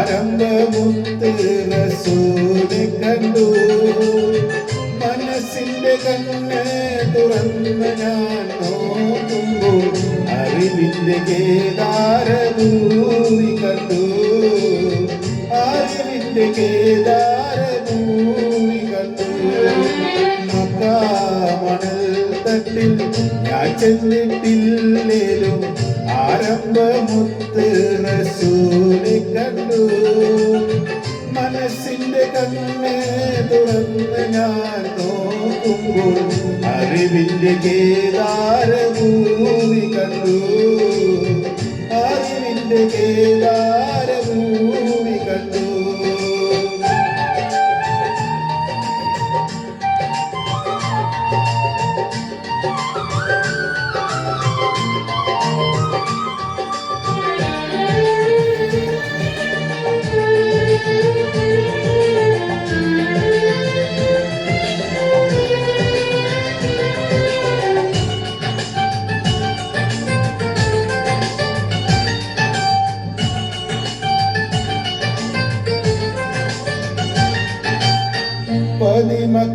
ആരംഭമുത്ത് റസൂലെ കണ്ടു. മനസ്സിന്റെ കണ്ണ് തുറന്ന് ഞാൻ നോക്കുമ്പോൾ അറിവിന്റെ കേദാരഭൂമി കണ്ടു. അറിവിന്റെ കേദാരഭൂമി കണ്ടു. മക്കാമണൽ തട്ടിൽ ഞാൻ ചെന്നിട്ടില്ലേലും ആരംഭമുത്ത് റസൂലെ കണ്ടു. മനസ്സിന്റെ കണ്ണ് തുറന്ന് ഞാൻ നോക്കുമ്പോൾ അറിവിന്റെ കേദാരഭൂമി കണ്ടു. അറിവിന്റെ കേദാരഭൂമി കണ്ടു.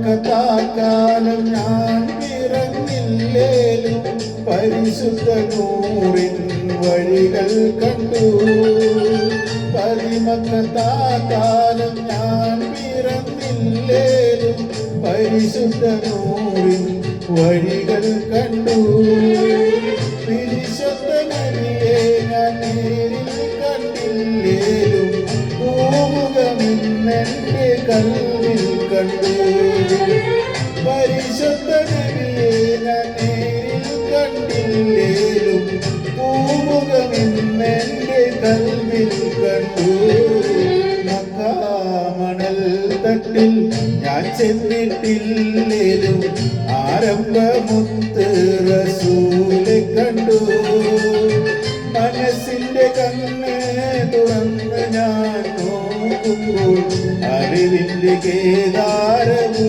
പതിമക്കത്താക്കാലം ഞാൻ പിറന്നില്ലേലും പരിശുദ്ധ നൂറിൻ വഴികൾ കണ്ടു. പതിമക്കത്താക്കാലം ഞാൻ പിറന്നില്ലേലും പരിശുദ്ധ നൂറിൻ വഴികൾ കണ്ടു. പരിശുദ്ധ നബിയെ ഞാൻ നേരിൽ കണ്ടില്ലേലും പൂമുഖമെന്നെൻ്റെ കൽവിൽ കണ്ടു. പരിശുദ്ധ നബിയെ ഞാൻ നേരിൽ കണ്ടില്ലേലും പൂമുഖമെന്നെൻ്റെ കൽവിൽ കണ്ടു. മക്കാമണൽ തട്ടിൽ ഞാൻ ചെന്നിട്ടില്ലേലും ആരംഭമുത്ത് റസൂലെ കണ്ടു. മനസ്സിന്റെ കണ്ണ് തുറന്ന് ഞാൻ നോക്കുമ്പോൾ അറിവിന്റെ കേദാരഭൂമി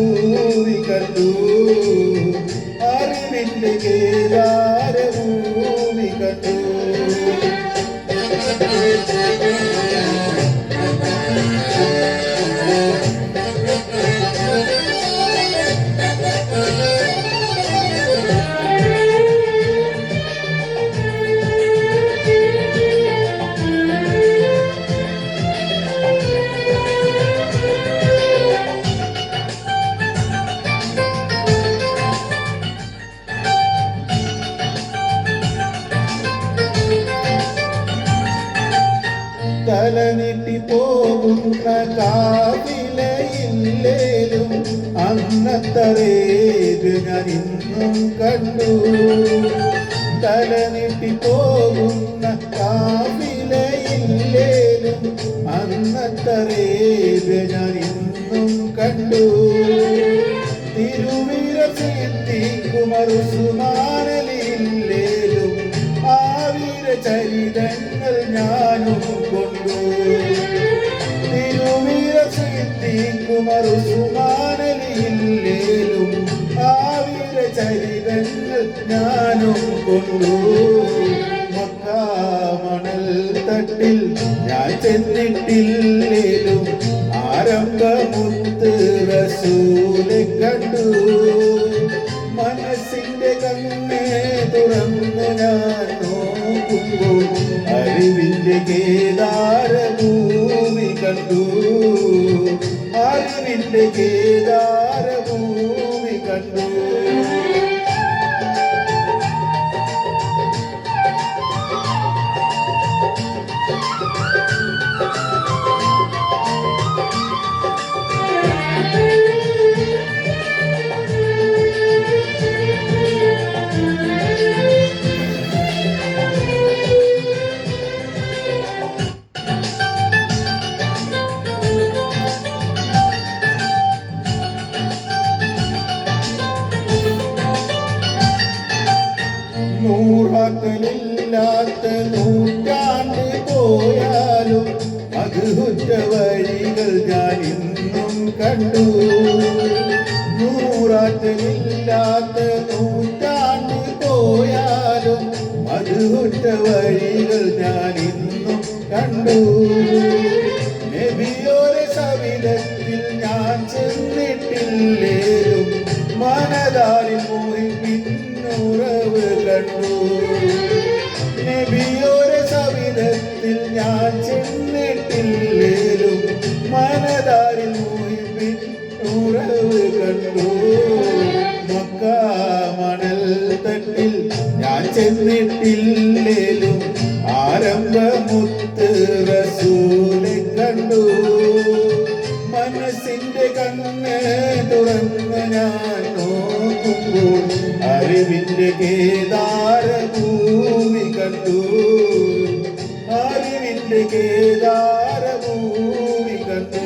കണ്ടു. അറിവിന്റെ കേദാരഭൂമി കണ്ടു. തലനെട്ടി പോകുന്ന കാവിലയില്ലേലും അന്നത്തറേത് ഞാൻ ഇന്നും കണ്ടു. തലനെട്ടി പോകുന്ന കാവിലയില്ലേലും അന്നത്തറേത് ഞാൻ ഇന്നും കണ്ടു. തിരുവിര സിദ്ദീഖുമറുസുമാനലില്ലേലും ആവീര ചരിതങ്ങൾ ഞാനും കൊണ്ടു. തിരുവിര സിദ്ദീഖുമറുസുമാനലില്ലേലും ആവീര ചരിതങ്ങൾ ഞാനും കൊണ്ടു. മക്കാമണൽ തട്ടിൽ ഞാൻ ചെന്നിട്ടില്ലേലും ആരംഭമുത്ത് റസൂലെ കണ്ടു. മനസ്സിന്റെ കണ്ണ് തുറന്നു ഞാൻ നോക്കുമ്പോൾ അറിവിന്റെ കേദാരഭൂമി കണ്ടു. അറിവിന്റെ കേദാരഭൂമി കണ്ടു. നൂറാക്കലില്ലാത്ത നൂറ്റാണ്ട് പോയാലും മധുഹുറ്റ വഴികൾ ഞാൻ ഇന്നും കണ്ടു. നൂറാക്കലില്ലാത്ത നൂറ്റാണ്ട് പോയാലും മധുഹുറ്റ വഴികൾ ഞാൻ ഇന്നും കണ്ടു. മനതാരിൽ മുഹിബിൻ ഉറവ് കണ്ടു. മക്ക മണൽ തട്ടിൽ ഞാൻ ചെന്നിട്ടില്ലേലും ആരംഭമുത്ത് റസൂലെ കണ്ടു. മനസ്സിന്റെ കണ്ണ് തുറന്ന് ഞാൻ നോക്കുമ്പോൾ അറിവിന്റെ കേദാരഭൂമി കണ്ടു. അറിവിന്റെ കേദാരഭൂമി കണ്ടു.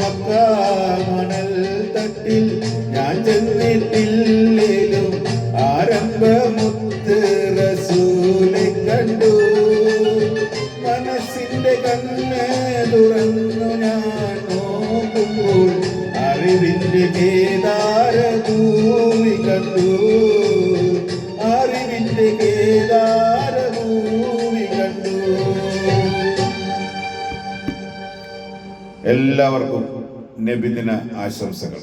മക്ക മണൽ തട്ടിൽ ഞാൻ ചെന്നിട്ടില്ലേലും ആരംഭമുത്ത് റസൂലെ കണ്ടു. മനസ്സിന്റെ കണ്ണ് തുറന്നു ഞാൻ നോക്കുമ്പോൾ അറിവിന്റെ കേദാരഭൂമി കണ്ടു. അറിവിന്റെ കേദാരഭൂമി കണ്ടു. എല്ലാവർക്കും നബിദിന ആശംസകൾ.